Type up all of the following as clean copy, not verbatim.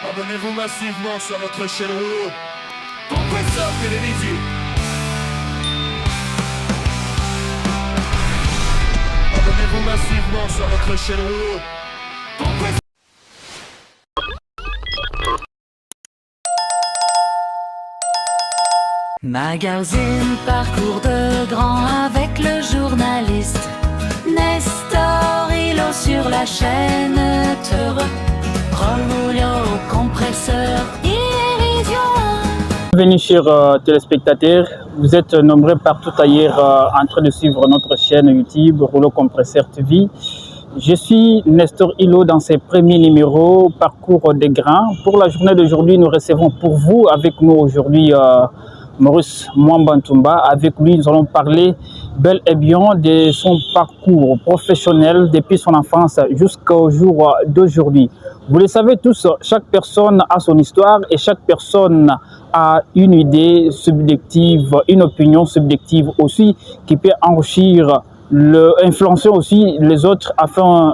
Abonnez-vous massivement sur notre chaîne Rouleau. Compresseur Télévision. Abonnez-vous massivement sur notre chaîne Rouleau. Compresseur. Magazine parcours de grand avec le journaliste Nestor Hilo sur la chaîne Teur. Rouleau compresseur Iridium. Bienvenue chers téléspectateurs, vous êtes nombreux partout ailleurs en train de suivre notre chaîne YouTube Rouleau Compresseur TV. Je suis Nestor Hilo dans ces premiers numéros Parcours des grands. Pour la journée d'aujourd'hui, nous recevons pour vous, avec nous aujourd'hui, Maurice Mwamba Ntumba. Avec lui, nous allons parler bel et bien de son parcours professionnel depuis son enfance jusqu'au jour d'aujourd'hui. Vous le savez tous, chaque personne a son histoire et chaque personne a une idée subjective, une opinion subjective aussi qui peut enrichir, influencer aussi les autres afin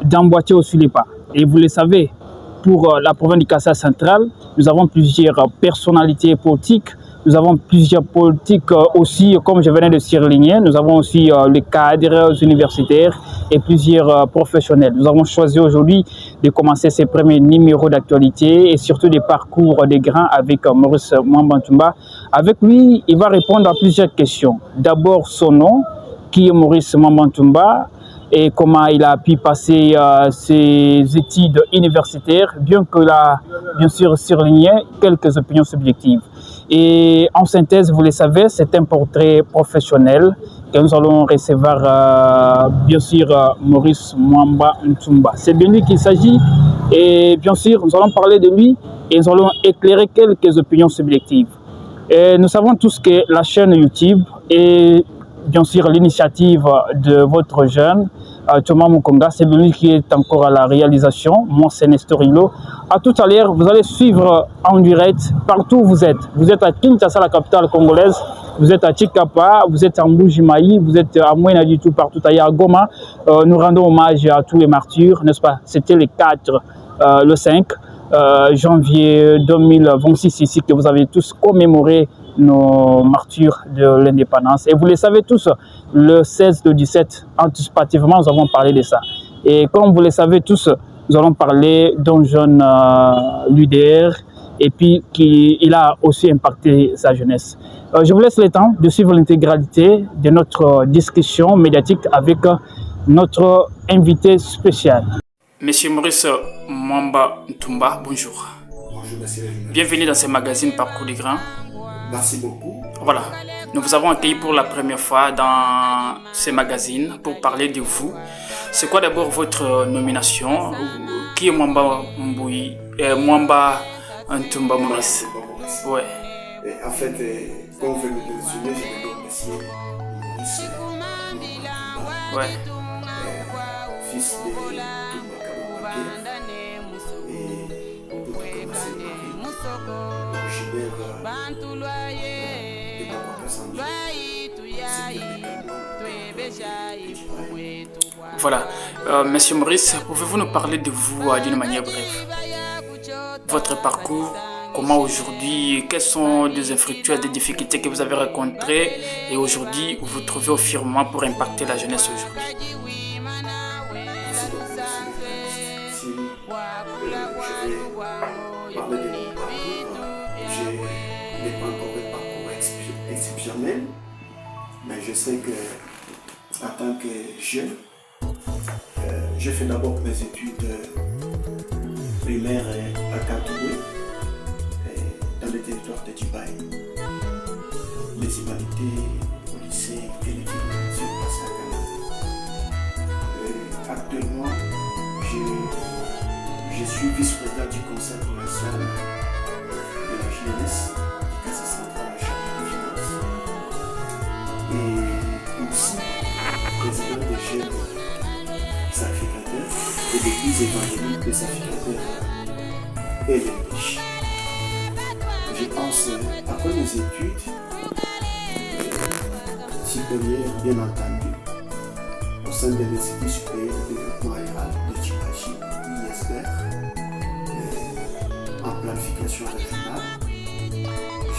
d'emboîter aussi les pas. Et vous le savez, pour la province du Kassai central, nous avons plusieurs personnalités politiques. Nous avons plusieurs politiques aussi, comme je venais de surligner. Nous avons aussi les cadres universitaires et plusieurs professionnels. Nous avons choisi aujourd'hui de commencer ces premiers numéros d'actualité et surtout des parcours des grands avec Maurice Mwamba Ntumba. Avec lui, il va répondre à plusieurs questions. D'abord, son nom, qui est Maurice Mwamba Ntumba, et comment il a pu passer ses études universitaires, bien qu'il a bien sûr surligné quelques opinions subjectives. Et en synthèse, vous le savez, c'est un portrait professionnel que nous allons recevoir, bien sûr, Maurice Mwamba Ntumba. C'est de lui qu'il s'agit et bien sûr, nous allons parler de lui et nous allons éclairer quelques opinions subjectives. Et nous savons tous que la chaîne YouTube est bien sûr l'initiative de votre jeune Thomas Mukonga, c'est lui qui est encore à la réalisation. Moi c'est Nestor Hilo. À tout à l'heure, vous allez suivre en direct partout où vous êtes. Vous êtes à Kinshasa, la capitale congolaise, vous êtes à Chikapa, vous êtes en Mbujimayi, vous êtes à Mouena du tout, partout ailleurs à Goma. Nous rendons hommage à tous les martyrs, n'est-ce pas? C'était le 4, le 5 janvier 2026 ici que vous avez tous commémoré nos martyrs de l'indépendance. Et vous le savez tous, le 16, le 17, anticipativement, nous avons parlé de ça. Et comme vous le savez tous, nous allons parler d'un jeune leader et puis il a aussi impacté sa jeunesse. Je vous laisse le temps de suivre l'intégralité de notre discussion médiatique avec notre invité spécial. Monsieur Maurice Mwamba Ntumba, bonjour. Bonjour, monsieur. Bienvenue dans ce magazine Parcours des grands. Merci beaucoup. Voilà, nous vous avons accueilli pour la première fois dans ce magazine pour parler de vous. C'est quoi d'abord votre nomination? Qui est Mwamba Ntumba Maurice? Ouais. En fait, comme vous venez de le souligner, je me nomme monsieur Maurice Mwamba. Ouais. Fils de Ntumba Kabamba et Ntumba originaire Voilà, Monsieur Maurice, pouvez-vous nous parler de vous d'une manière brève? Votre parcours, comment aujourd'hui, quelles sont des infructueux, des difficultés que vous avez rencontrées et aujourd'hui vous vous trouvez au firmament pour impacter la jeunesse aujourd'hui? Si je vais parler de mon parcours, je n'ai pas encore un parcours exceptionnel, mais je sais que en tant que jeune, j'ai fait d'abord mes études primaires à Katoubé, dans le territoire de Djibaï. Les humanités au lycée et les filles se passent à Canada. Actuellement, je suis vice-président du conseil provincial de la jeunesse du Kassai central à la Chambre de finances. Et aussi président des jeunes sacrificateurs et des plus évangéliques des sacrificateurs et les riches. Je pense, après mes études supérieures, bien entendu, au sein de l'Institut supérieur de développement rural de Tchipachi, ISDR, communication régionale,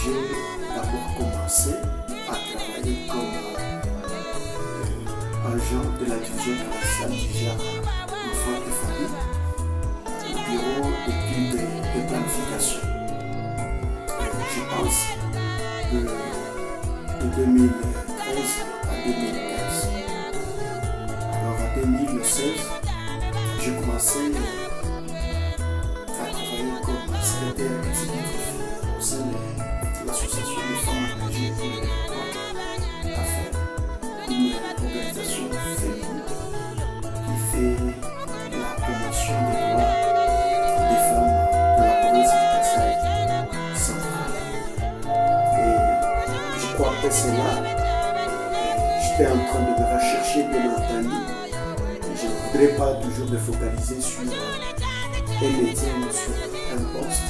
j'ai d'abord commencé à travailler comme agent de la division commerciale qui gère l'enfant et famille au bureau d'études et planification. Je pense de 2013 à 2015. Alors en 2016, j'ai commencé à travailler comme secrétaire exécutif au sein de l'association des femmes engagées pour le développement afin une organisation féminine qui fait la promotion des droits des femmes de la province de Kasaï centrale. Et je crois que c'est là, j'étais en train de me rechercher bien entendu. Je ne voudrais pas toujours me focaliser sur un métier ou sur un poste.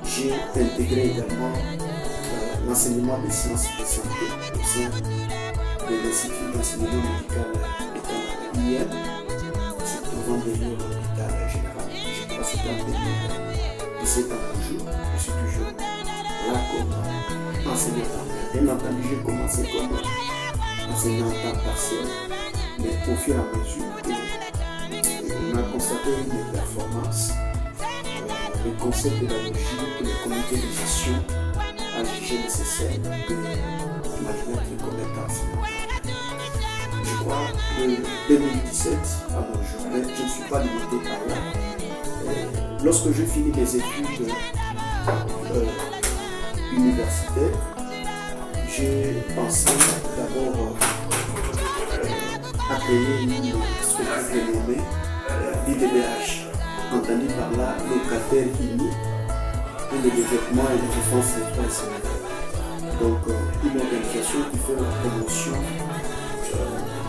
J'ai intégré également l'enseignement des sciences de santé au sein de l'Institut d'enseignement médical état IEM, se trouvant derrière l'hôpital général. Je crois que c'était en 2017 ans toujours. Je suis toujours là comme enseignant. Bien entendu, j'ai commencé comme enseignant en temps partiel, mais au fur et à mesure on a constaté une performance, le conseil pédagogique et le comité de gestion a jugé nécessaire de m'admettre comme étant enseignant. Je crois que 2017 à mon jour, je ne suis pas limité par là. Lorsque je finis mes études universitaires, j'ai pensé d'abord à créer une structure dénommée l'IDBH, entendu par là locataire uni pour le développement et la défense des droits sénégalais. Donc une organisation qui fait la promotion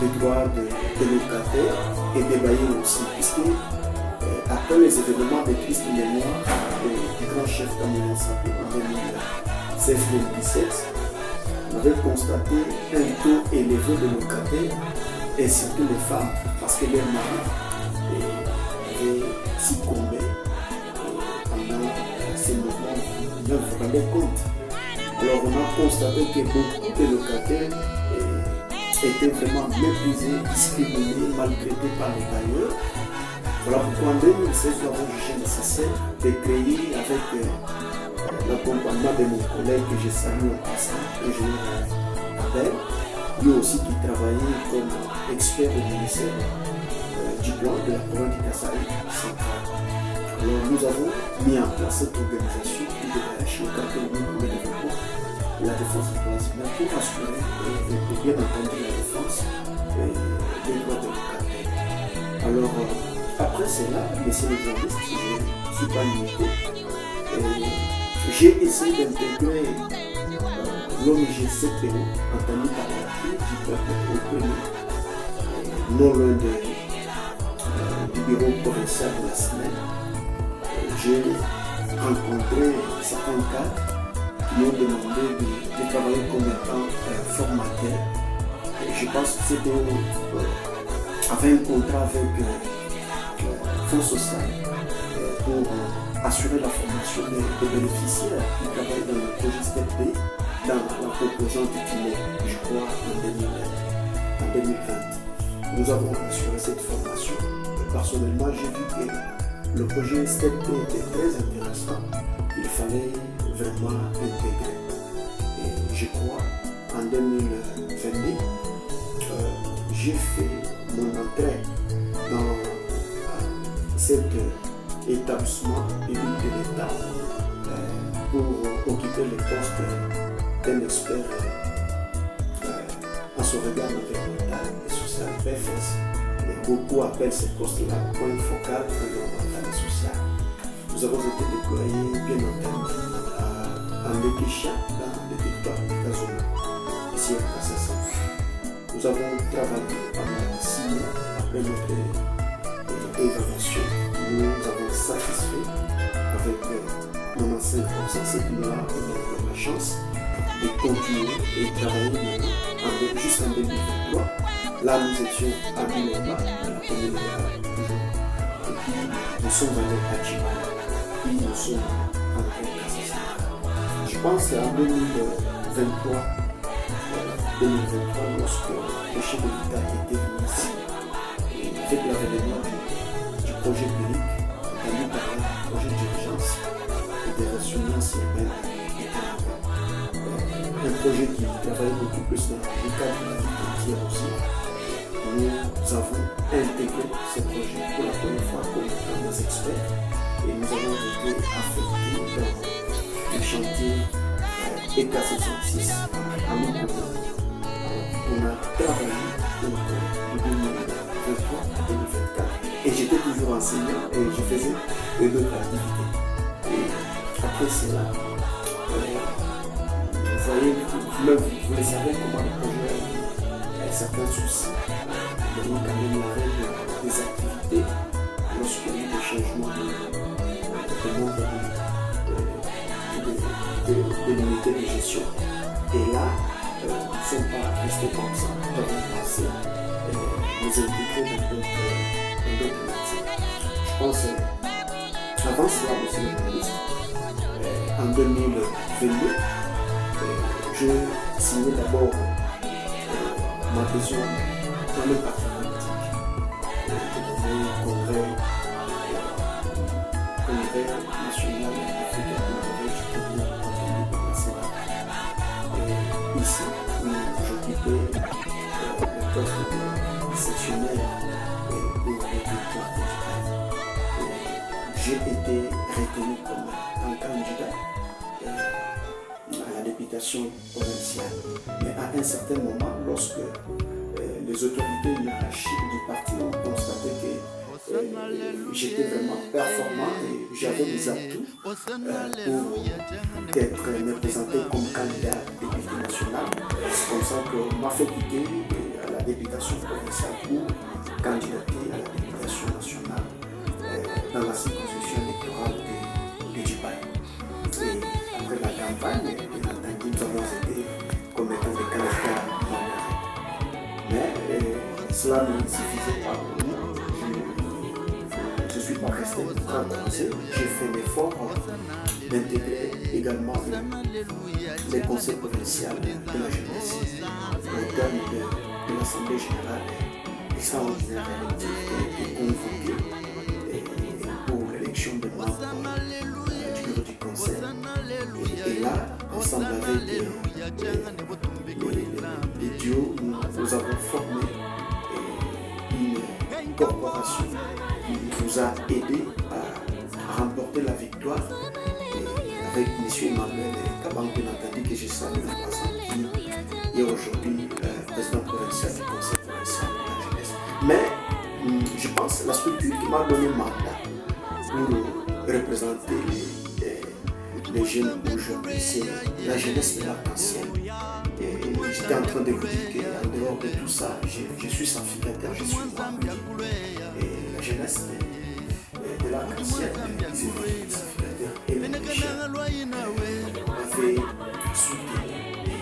des droits des locataires et des bailleurs aussi, puisque après les événements de triste mémoire du grand chef Daniel Sapé en 2016-2017, on avait constaté un taux élevé de locataires et surtout les femmes, parce que leurs maris avaient succombé pendant ces mouvements ne vous rendez compte. Alors on a constaté que beaucoup de locataires étaient vraiment méprisés, discriminés, maltraités par les bailleurs. Voilà pourquoi en 2016 nous avons jugé nécessaire de créer avec l'accompagnement de mon collègue que j'ai salué en passant, l'ingénieur Abel, lui aussi qui travaillait comme expert du ministère du plan de la province du Kasaï centrale. Alors nous avons mis en place cette organisation qui devait acheter au quartier pour le développement et la défense du droit humain pour assurer bien entendu la défense des droits des locataires. Alors après cela, monsieur le journaliste, je ne suis pas limité. J'ai essayé d'intégrer l'ONG CPO, entendu par la République du peuple opprimé, non loin du bureau provincial de la semaine. J'ai rencontré certains cadres qui m'ont demandé de travailler comme étant formateur. Et je pense que CPO avait un contrat avec Fonds social pour assurer la formation des bénéficiaires qui travaillent dans le projet STEP dans la composante qui est, je crois, en 2020. Nous avons assuré cette formation. Personnellement, j'ai vu que le projet STEP était très intéressant. Il fallait vraiment l'intégrer. Et je crois, en 2022, j'ai fait mon entrée dans cet établissement public de l'État pour occuper le poste d'un expert en sauvegarde environnementale et sociale, PFS. Beaucoup appellent ce poste-là point focal environnemental et social. Nous avons été déployés, bien entendu, en Lekisha, dans le territoire de Kazuma, ici à Kassasa. Nous avons travaillé pendant 6 mois après notre évaluation. Nous avons satisfait avec mon ancien conseil, ce qui nous a donné la chance de continuer et travailler maintenant jusqu'en 2023. Là, nous étions à Bileba, dans la commune de toujours. Et puis, nous sommes allés à Chimala. Puis, nous sommes Je pense en 2023, lorsque le chef de l'État était venu ici, avec l'avènement du projet PERIC, notamment par le projet d'urgence et de résilience urbaine, un projet qui travaille beaucoup plus dans le cadre de la vie entière aussi. Nous avons intégré ce projet pour la première fois comme des experts et nous avons été affectés dans le chantier EK 66 à Montpellier. On a travaillé de 2023 à 2024 et j'étais toujours enseignant et je faisais d'autres activités. Et après cela, vous voyez, vous le savez comment le projet a certains soucis. Il y a quand même l'arrêt des activités lorsqu'il y a eu des changements de nombre de l'unité de gestion. Et là, nous ne sommes pas restés comme ça. Nous avons pensé nous intégrer dans d'autres métiers. Je pense, avant cela, monsieur le ministre, en 2022, je signais d'abord ma adhésion dans le parti politique. Le congrès national africain de Norvège qui était entendu par la Sénat. Ici, j'occupais le poste de sectionnaire pour le territoire digital. J'ai été retenu comme un candidat à la députation provinciale. Mais à un certain moment, lorsque les autorités hiérarchiques du parti ont constaté que j'étais vraiment performant et j'avais des atouts pour me présenter comme candidat à la députation nationale. C'est comme ça qu'on m'a fait quitter à la députation provinciale pour candidater à la députation nationale dans la circonscription électorale de Djipaï. Et après la campagne, bien entendu, nous avons été comme étant des candidats honoraires. Mais cela ne suffisait pas pour nous. Je ne suis pas resté tranquillisé. J'ai fait l'effort d'intégrer également les conseils provinciaux de la jeunesse au terme de l'Assemblée générale extraordinaire et convoquée pour l'élection de membres du bureau du conseil. Et là, ensemble avec les duos, nous avons formé une corporation qui nous a aidé à remporter la victoire avec M. Emmanuel Kabang, bien entendu, que je salue en passant, qui est aujourd'hui président provincial du conseil provincial de la jeunesse. Mais je pense que la structure qui m'a donné mandat pour représenter les jeunes aujourd'hui, c'est la jeunesse de l'arc-en-ciel. J'étais en train de vous dire qu'en dehors de tout ça, je suis sacrificateur, je suis membre. Et la jeunesse de l'arc-en-ciel, c'est le sacrificateur et le péché. On avait soutenu,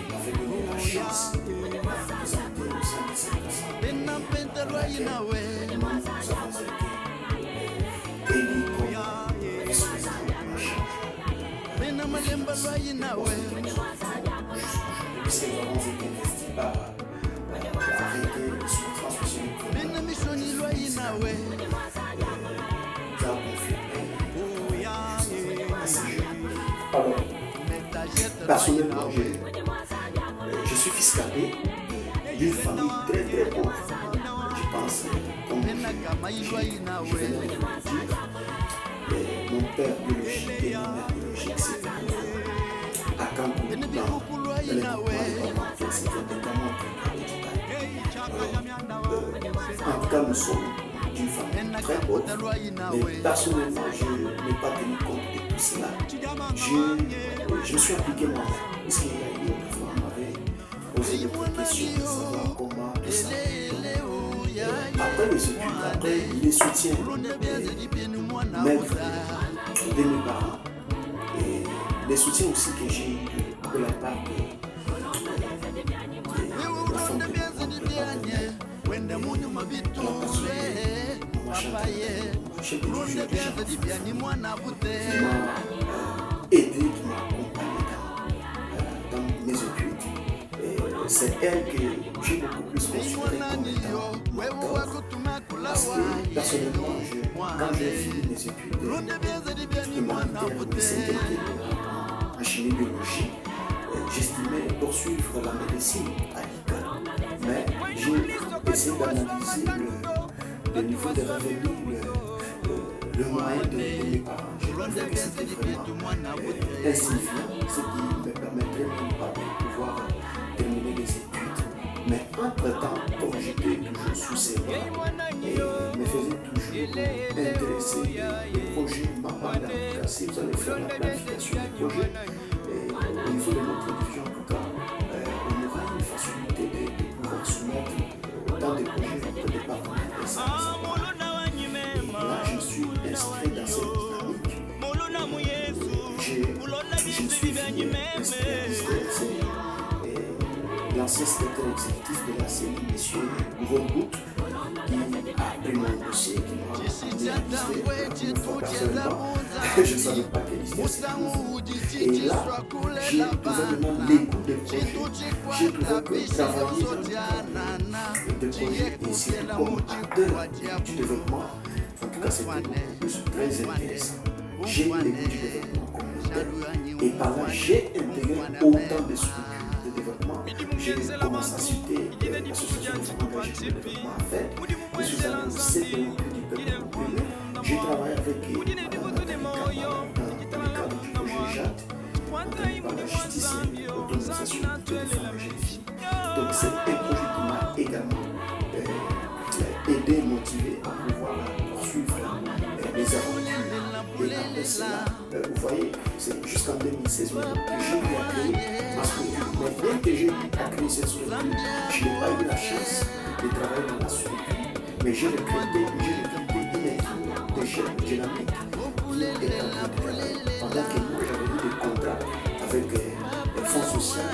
on avait donné la chance de représenter au sein de cette assemblée. Nous avons été élus comme vice-président de la Chambre. Puisque nous avons été investis par arrêter le sous-transmission de nous a confirmé assez jeune. Alors, personnellement, je suis fils cadet d'une famille très très pauvre. Je pense, comme je venais de vous le dire, mon père biologique et ma mère biologique, c'était à Cancun, dans les groupements c'était notamment en tout cas, nous sommes d'une famille très pauvre, mais personnellement, je n'ai pas tenu compte de tout cela. Je me suis appliqué moi-même, puisqu'il y a eu une fois, on m'avait posé des questions de savoir comment tout ça. Après les études, après les soutiens maîtres de mes parents, et les soutiens aussi que j'ai eu de la part de la femme de mon partenaire. Aidé c'est elle que j'ai beaucoup plus considérée comme étant mentor. Parce que personnellement, quand j'ai fini mes études humanitaires au lycée en chimie biologie, j'estimais poursuivre la médecine à l'école. Mais j'ai essayé d'analyser le niveau de revenus, le moyen de mes parents. J'ai trouvé que c'était vraiment insignifiant, ce qui me permettrait même pas de pouvoir terminer les études. Mais entre-temps, comme j'étais toujours sous ses bras, et me faisait toujours intéresser les projets, ma part en tout cas, si vous allez faire la planification des projets, au niveau de notre vision en tout cas, on aura une facilité de pouvoir soumettre dans des projets que des partenaires et ça. Là, je suis inscrit dans cette dynamique. Je suis venu inscrit l'ancien secrétaire exécutif de la CENI, M. Gourgout, qui a pris mon dossier, qui m'a amené à lister personnellement. Je ne savais pas quelle liste c'était. Et là, j'ai gouvernement les goûts des projets. J'ai trouvé que travailler dans des projets et surtout comme acteur du développement, en tout cas, c'était très intéressant. J'ai les goûts du développement communautaire et par là, j'ai intégré autant de structures de développement. J'ai commencé à citer l'association des engagés de développement en fait. Je suis allé au CPO du peuple populaire. J'ai travaillé avec Mme Nathalie dans le cadre du projet JAT, par la justice et l'autonomisation de engagés des filles. Donc c'est un projet qui m'a également aidé, motivé à pouvoir poursuivre les aventures. Et après cela, vous voyez, c'est jusqu'en 2016 que j'ai eu à créer ma structure. Mais bien que j'ai eu à créer cette structure, je n'ai pas eu la chance de travailler dans la structure. Mais j'ai recruté une équipe de jeunes dynamiques qui étaient en train de travailler. Pendant que moi, j'avais eu des contrats avec le Fonds social.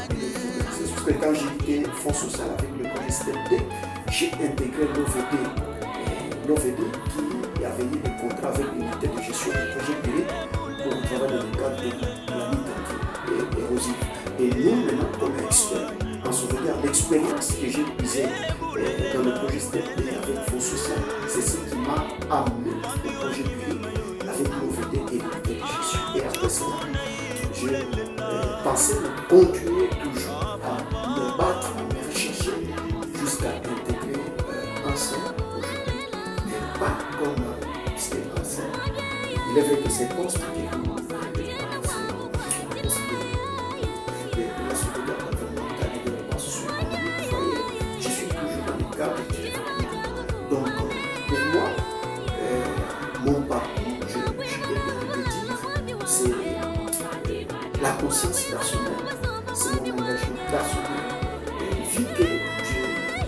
C'est juste que quand j'ai quitté le Fonds social avec le projet STEP, j'ai intégré l'OVD qui avait eu des contrats avec l'unité de gestion du projet privé pour travailler dans le cadre de la lutte anti-érosive. Et nous, maintenant, comme experts, en souvenir l'expérience que j'ai puisée dans le projet STEP avec le Fonds social, c'est ce qui m'a amené au projet privé avec l'OVD et l'unité de gestion. Et après cela, j'ai pensé continuer toujours à me battre, à me rechercher jusqu'à intégrer un seul aujourd'hui. Mais pas comme c'était passé. Il est vrai que ces postes qui sont la société gouvernementale et de la base socio-économique, vous voyez, je suis toujours dans le cadre du développement. Donc, pour moi, mon parcours, je peux le dire, c'est la conscience personnelle, c'est mon engagement personnel. Vu que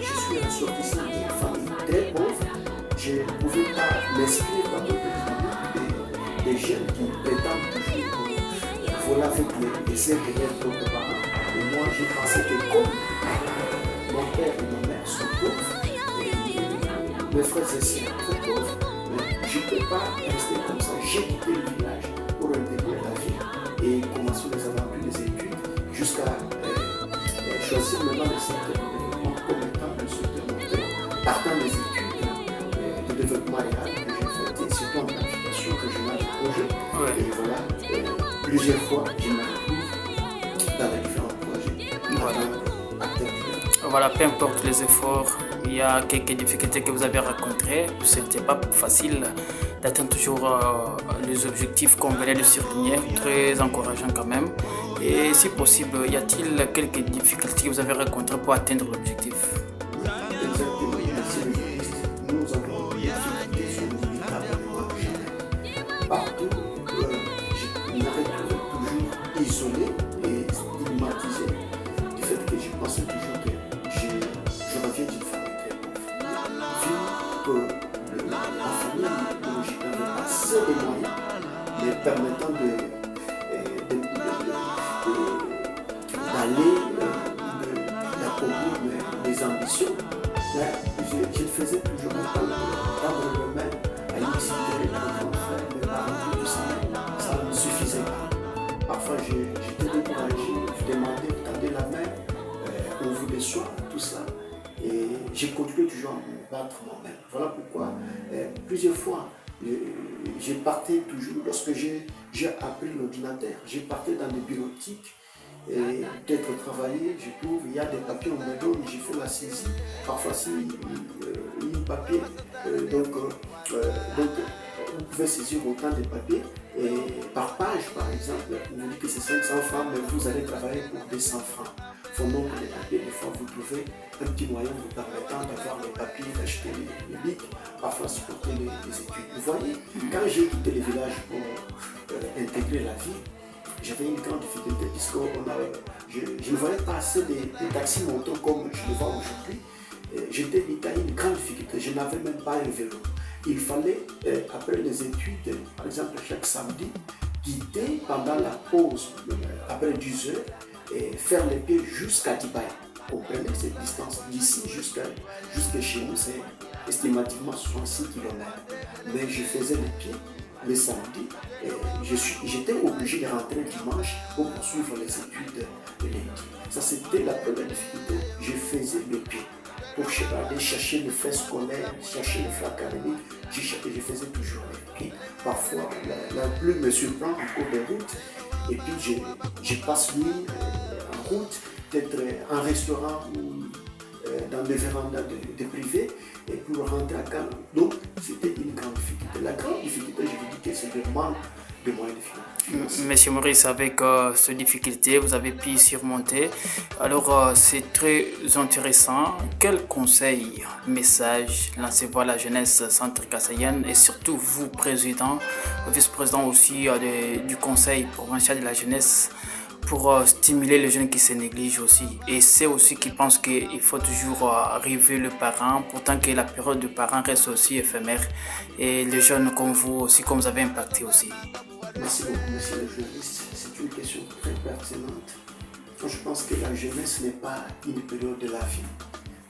je suis ressortissant d'une famille très pauvre, je ne pouvais pas m'inscrire dans d'autres dynamiques des jeunes qui prétendent toujours voler avec les aides de d'autres parents. Et moi, j'ai pensé que comme mon père et ma mère sont pauvres, et mes frères et sœurs sont très pauvres, mais je ne peux pas rester comme ça. J'ai quitté le village pour intégrer la vie et commencer les aventures des études jusqu'à choisir maintenant le secteur de développement comme étant le secteur moteur, partant des études de développement réel que j'ai fait, et surtout en planification régionale de projet. Ouais. Et voilà, plusieurs fois, je me retrouve dans les différents projets. Voilà. Acteur. Voilà, peu importe les efforts, il y a quelques difficultés que vous avez rencontrées. Ce n'était pas facile d'atteindre toujours les objectifs qu'on venait de surligner, très encourageant quand même. Et si possible, y a-t-il quelques difficultés que vous avez rencontrées pour atteindre l'objectif? Exactement, merci le juriste. Nous avons des difficultés sur l'inévitablement jamais. Partout, je m'avais trouvé toujours isolé et stigmatisé du fait que je pensais toujours que je reviens d'une famille très pauvre. Vu que ma famille biologique n'avait pas assez de moyens me permettant d'accomplir mes ambitions, mais je faisais toujours un temps de tendre le main à l'initiative de mon grand frère, mes parents, tout ça ne suffisait pas. Parfois j'étais découragé, je demandais, vous tendez la main, on vous j'ai continué toujours à me battre moi-même. Voilà pourquoi plusieurs fois, j'ai parté toujours, lorsque j'ai appris l'ordinateur, j'ai parté dans des bureautiques, et peut-être travailler, je trouve, il y a des papiers, on me donne, j'ai fait la saisie, parfois c'est un papier, donc vous pouvez saisir autant de papiers, et par page par exemple, on vous dit que c'est 500 francs, mais vous allez travailler pour 200 francs. Il faut nombre de papiers, des fois vous trouvez un petit moyen vous permettant d'avoir les papiers, d'acheter les bics, parfois supporter les études. Vous voyez, quand j'ai quitté le village pour intégrer la vie, j'avais une grande difficulté puisque je ne voyais pas assez de taxis motos comme je le vois aujourd'hui. J'étais à une grande difficulté, je n'avais même pas un vélo. Il fallait, après les études, par exemple chaque samedi, quitter pendant la pause, après 10 heures, et faire les pieds jusqu'à Dibaï. Vous comprenez cette distance d'ici jusqu'à chez nous, c'est estimativement 66 km. Mais je faisais les pieds le samedi, j'étais obligé de rentrer dimanche pour poursuivre les études de lundi. Ça, c'était la première difficulté. Je faisais le pied pour aller chercher les frais scolaires, chercher les frais académiques. Je faisais toujours les pieds. Parfois, la pluie me surprend en cours de route et puis je passe nuit en route, peut-être en restaurant ou dans des vérandas de privés et pour rentrer à Cannes. Donc, c'était une grande difficulté. La grande difficulté, je vous dis que c'est le manque de moyens de finances. Monsieur Maurice, avec ces difficultés, vous avez pu surmonter. Alors, c'est très intéressant. Quel conseil, message lancez-vous à la jeunesse centre-kassaïenne et surtout vous, président, vice-président aussi du conseil provincial de la jeunesse, pour stimuler les jeunes qui se négligent aussi. Et c'est aussi qui pensent qu'il faut toujours arriver le parent, pourtant que la période de parent reste aussi éphémère. Et les jeunes comme vous aussi, comme vous avez impacté aussi. Merci beaucoup, monsieur le journaliste. C'est une question très pertinente. Je pense que la jeunesse n'est pas une période de la vie,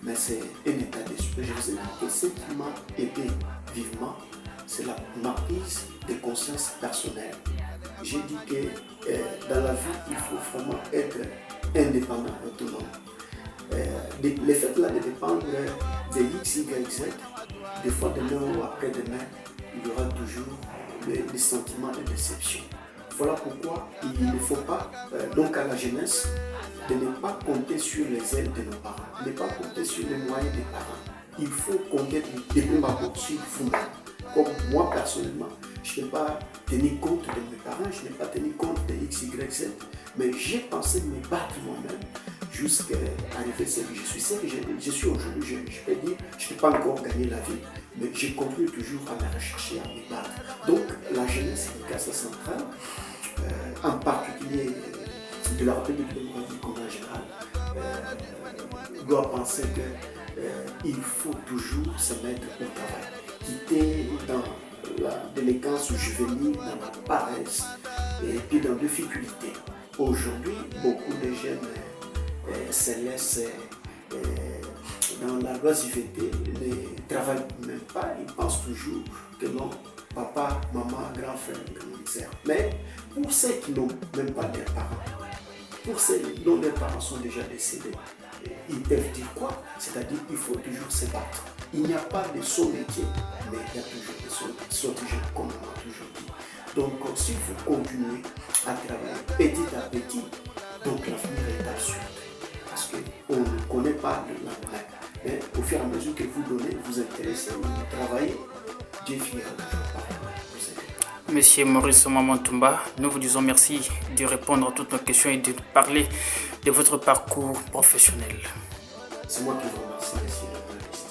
mais c'est un état d'esprit. Je vous ai dit que ce qui m'a aidé vivement, c'est ma prise de conscience personnelle. J'ai dit que dans la vie, il faut vraiment être indépendant, autonome. Le fait là de dépendre de X, Y, Z, des fois demain ou après-demain, il y aura toujours les sentiments de déception. Voilà pourquoi il ne faut pas, donc à la jeunesse, de ne pas compter sur les aides de nos parents, ne pas compter sur les moyens des parents. Il faut compter sur vous-même. Comme moi personnellement, je n'ai pas tenu compte de mes parents, je n'ai pas tenu compte de X, Y, Z, mais j'ai pensé me battre moi-même jusqu'à arriver à ce que je suis. Ce que je suis aujourd'hui, je peux dire, je n'ai pas encore gagné la vie, mais je continue toujours à me rechercher, à me battre. Donc la jeunesse du Kassa central, en particulier de la République démocratique en général, doit penser qu'il faut toujours se mettre au travail. Quitter dans la délinquance juvénile, dans la paresse et puis dans la difficulté. Aujourd'hui, beaucoup de jeunes se laissent dans la loisiveté, ne travaillent même pas, ils pensent toujours que non, papa, maman, grand frère, grand sœur. Mais pour ceux qui n'ont même pas leurs parents, pour ceux dont leurs parents sont déjà décédés, ils peuvent dire quoi? C'est-à-dire qu'il faut toujours se battre. Il n'y a pas de son métier, mais il y a toujours des sorties comme on a toujours dit. Donc, si vous continuez à travailler petit à petit, donc l'avenir est assuré. Parce qu'on ne connaît pas le lendemain. Mais au fur et à mesure que vous donnez, vous intéressez, vous travaillez, Dieu finira toujours par vous aider. Monsieur Maurice Mamantoumba, nous vous disons merci de répondre à toutes nos questions et de parler de votre parcours professionnel. C'est moi qui vous remercie, monsieur le journaliste.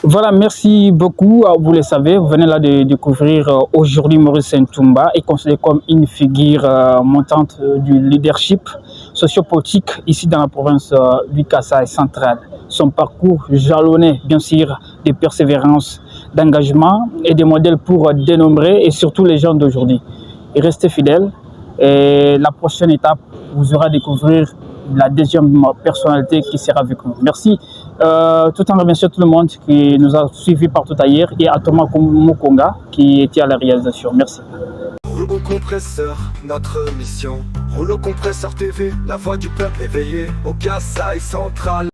Voilà, merci beaucoup. Vous le savez, vous venez là de découvrir aujourd'hui Maurice Ntoumba est considéré comme une figure montante du leadership sociopolitique ici dans la province du Kasaï central. Son parcours jalonné, bien sûr, de persévérance, d'engagement et des modèles pour dénombrer et surtout les gens d'aujourd'hui. Et restez fidèles. Et la prochaine étape vous aura à découvrir la deuxième personnalité qui sera avec nous. Merci. Tout en remerciant tout le monde qui nous a suivis partout ailleurs et à Thomas Mukonga qui était à la réalisation. Merci. Rouleau compresseur, notre mission. Rouleau compresseur TV, la voix du peuple éveillé au Kasaï central.